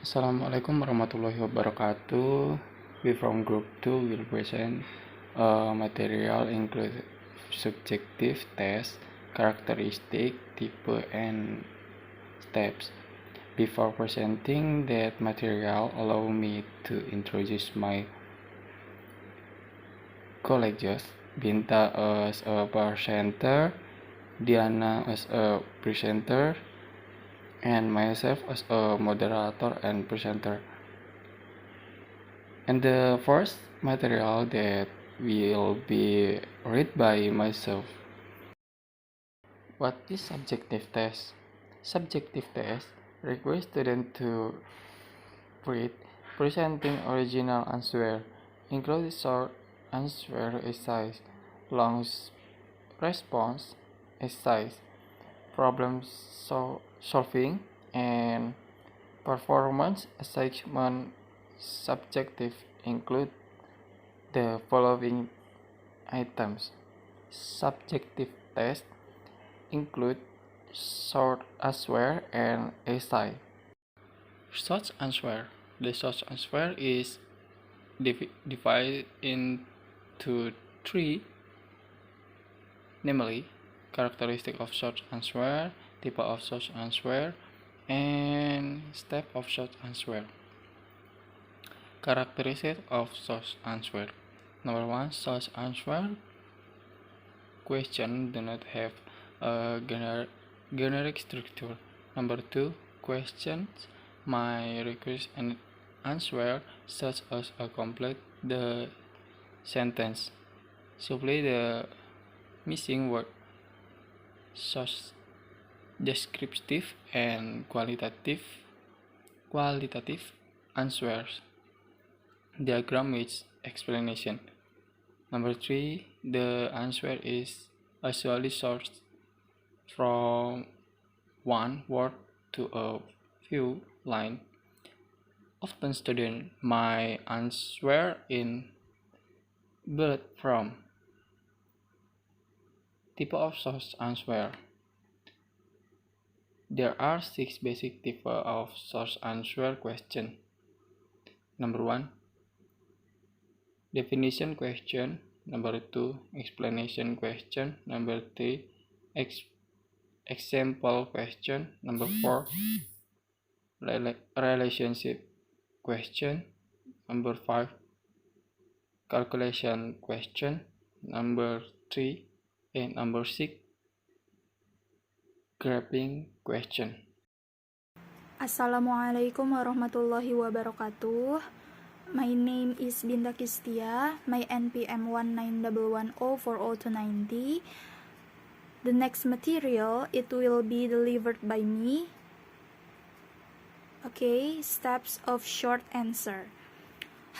Assalamualaikum warahmatullahi wabarakatuh. We from group 2 will present material include subjective test, characteristic, type, and steps. Before presenting that material, allow me to introduce my colleagues. Binta as a presenter, Diana as a presenter, and myself as a moderator and presenter. And the first material that will be read by myself. What is subjective test? Subjective test requires students to read presenting original answer, including short answer essays, long response essays, problem solving, and performance assessment. Subjective include the following items. Subjective tests include short answer and essay. Short answer. The short answer is divided into three, namely characteristic of short answer, type of short answer, and step of short answer. Characteristic of short answer. Number 1, short answer questions do not have a generic structure. Number 2, questions may require an answer such as a complete the sentence, supply the missing word. Such descriptive and qualitative answers. Diagram with explanation. Number 3, the answer is usually short from one word to a few lines. Often students might answer in bullet form. Type of short answer. There are 6 basic types of short answer question. Number 1, definition question. Number 2, explanation question. Number 3, example question. Number 4, relationship question. Number 5, calculation question. Number 3 and number 6, graphing question. Assalamualaikum warahmatullahi wabarakatuh. My name is Binta Kistia. My NPM 191104090. The next material, it will be delivered by me. Okay, steps of short answer.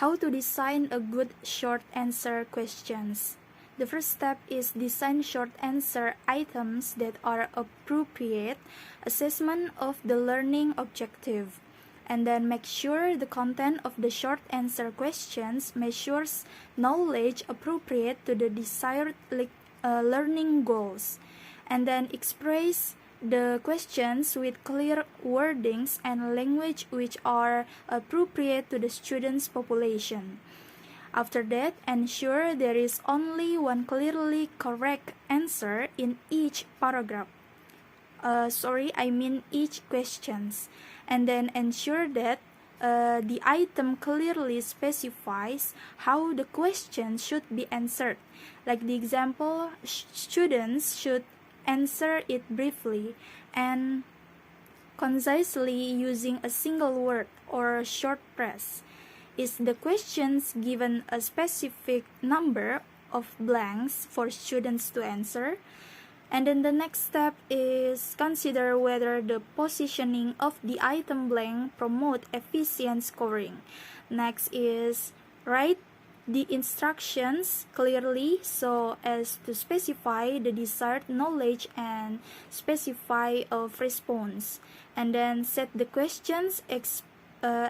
How to design a good short answer questions. The first step is design short answer items that are appropriate assessment of the learning objective, and then make sure the content of the short answer questions measures knowledge appropriate to the desired learning goals, and then express the questions with clear wordings and language which are appropriate to the student's population. After that, ensure there is only one clearly correct answer in each paragraph. Each questions. And then ensure that the item clearly specifies how the question should be answered. Like the example, students should answer it briefly and concisely using a single word or short phrase. Is the questions given a specific number of blanks for students to answer? And then the next step is consider whether the positioning of the item blank promote efficient scoring. Next is write the instructions clearly so as to specify the desired knowledge and specify of response. And then set the questions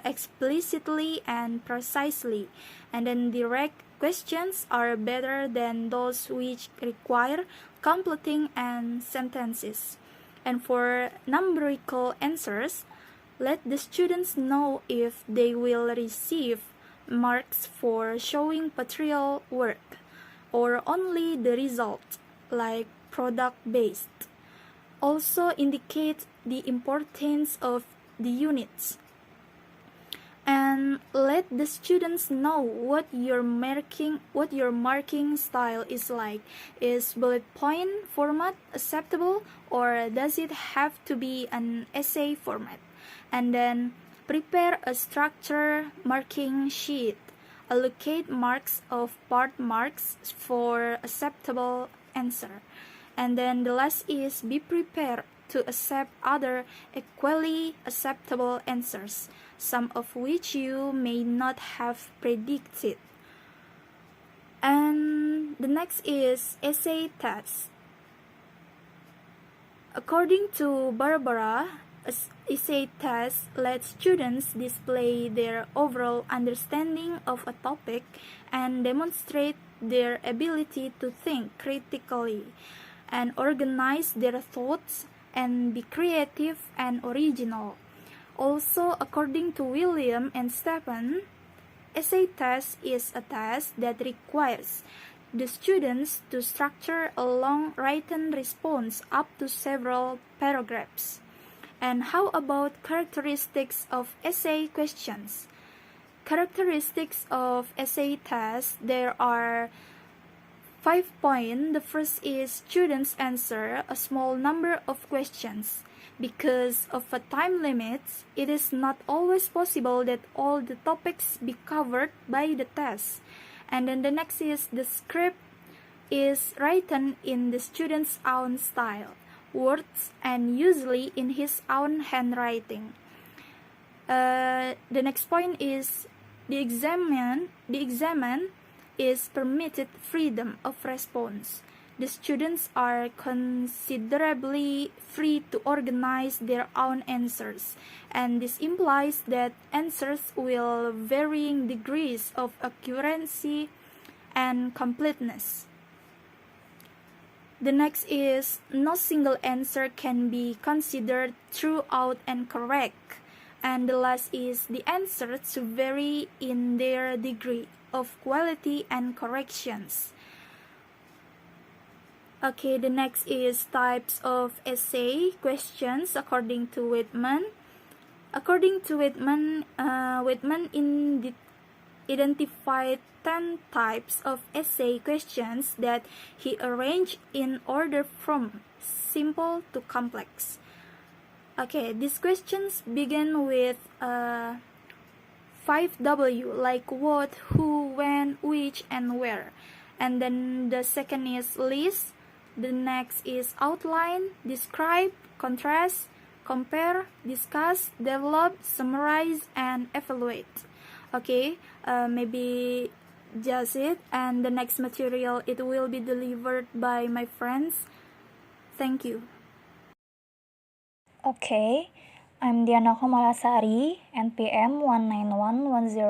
explicitly and precisely, and then direct questions are better than those which require completing and sentences. And for numerical answers, Let the students know if they will receive marks for showing material work or only the result, like product-based. Also indicate the importance of the units. And let the students know what your marking style is like. Is bullet point format acceptable, or does it have to be an essay format? And then prepare a structure marking sheet. Allocate marks of part marks for acceptable answer. And then the last is be prepared to accept other equally acceptable answers, some of which you may not have predicted. And the next is essay test. According to Barbara, essay test lets students display their overall understanding of a topic and demonstrate their ability to think critically and organize their thoughts and be creative and original. Also, according to William and Stephen, essay test is a test that requires the students to structure a long written response up to several paragraphs. And how about characteristics of essay questions? Characteristics of essay test, there are 5 points. The first is students answer a small number of questions. Because of a time limit, it is not always possible that all the topics be covered by the test. And then the next is the script is written in the student's own style, words, and usually in his own handwriting. The next point is the examined is permitted freedom of response. The students are considerably free to organize their own answers, and this implies that answers will varying degrees of accuracy and completeness. The next is no single answer can be considered throughout and correct. And the last is the answers vary in their degree of quality and corrections. Okay, the next is types of essay questions according to Whitman. According to Whitman, identified 10 types of essay questions that he arranged in order from simple to complex. Okay, these questions begin with 5W, like what, who, when, which, and where. And then the second is list. The next is outline, describe, contrast, compare, discuss, develop, summarize, and evaluate. Okay, maybe just it. And the next material, it will be delivered by my friends. Thank you. Okay, I'm Diana Komalasari, NPM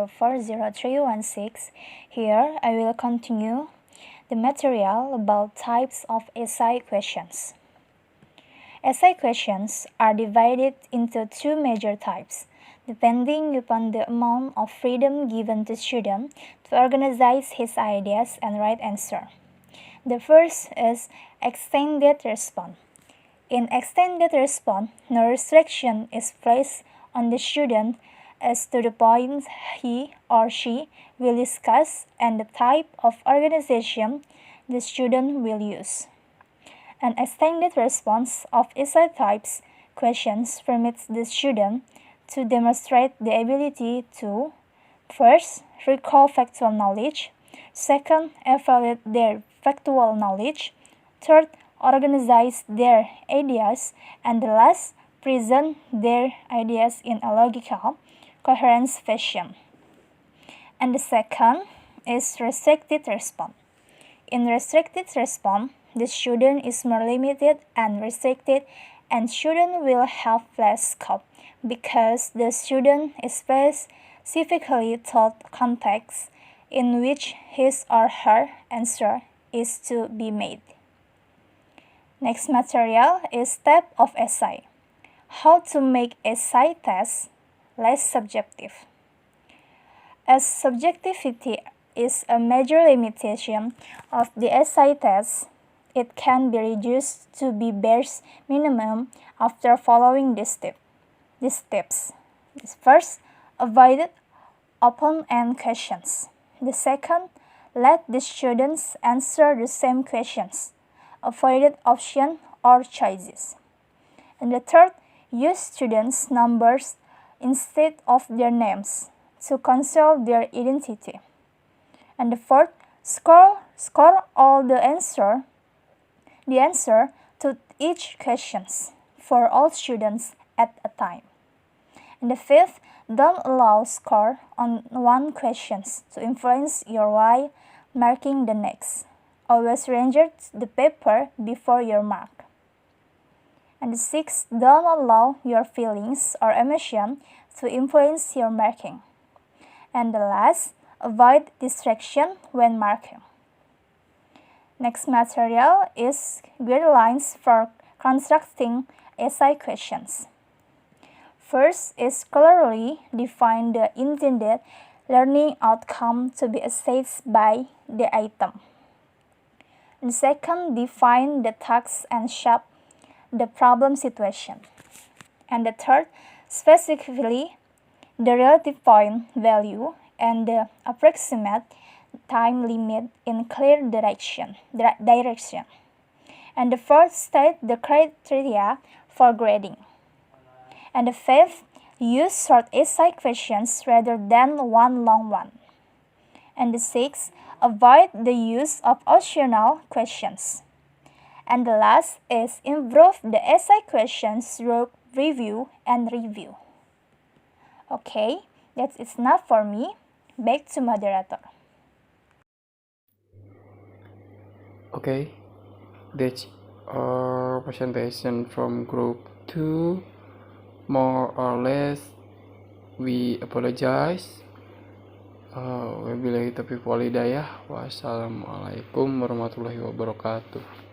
19110400316. Here, I will continue the material about types of essay questions. Essay questions are divided into two major types, depending upon the amount of freedom given to student to organize his ideas and write answer. The first is extended response. In extended response, no restriction is placed on the student as to the points he or she will discuss and the type of organization the student will use. An extended response of essay types questions permits the student to demonstrate the ability to, first, recall factual knowledge, second, evaluate their factual knowledge, third, organize their ideas, and the last, present their ideas in a logical, coherent fashion. And the second is restricted response. In restricted response, the student is more limited and restricted, and student will have less scope because the student is specifically taught context in which his or her answer is to be made. Next material is type of essay. how to make essay tests less subjective. As subjectivity is a major limitation of the essay test, it can be reduced to the bare minimum after following these steps. First, avoid open-end questions. The second, let the students answer the same questions, avoid options or choices. And the third, use students' numbers instead of their names to conceal their identity. And the fourth, score all the answer to each question for all students at a time. And the fifth, don't allow score on one question to influence your way marking the next. Always render the paper before your mark. And the sixth, don't allow your feelings or emotion to influence your marking. And the last, avoid distraction when marking. Next material is guidelines for constructing essay questions. First is clearly define the intended learning outcome to be assessed by the item. And second, define the task and shape the problem situation. And the third, specifically the relative point value and the approximate time limit in clear direction. And the fourth, state the criteria for grading. And the fifth, use short essay questions rather than one long one. And the sixth, avoid the use of optional questions. And the last is improve the essay questions through review and review. Okay, that's enough for me. Back to moderator. Okay, that's our presentation from group 2. More or less, we apologize. Wabillahi taufiq wal hidayah. Wassalamualaikum warahmatullahi wabarakatuh.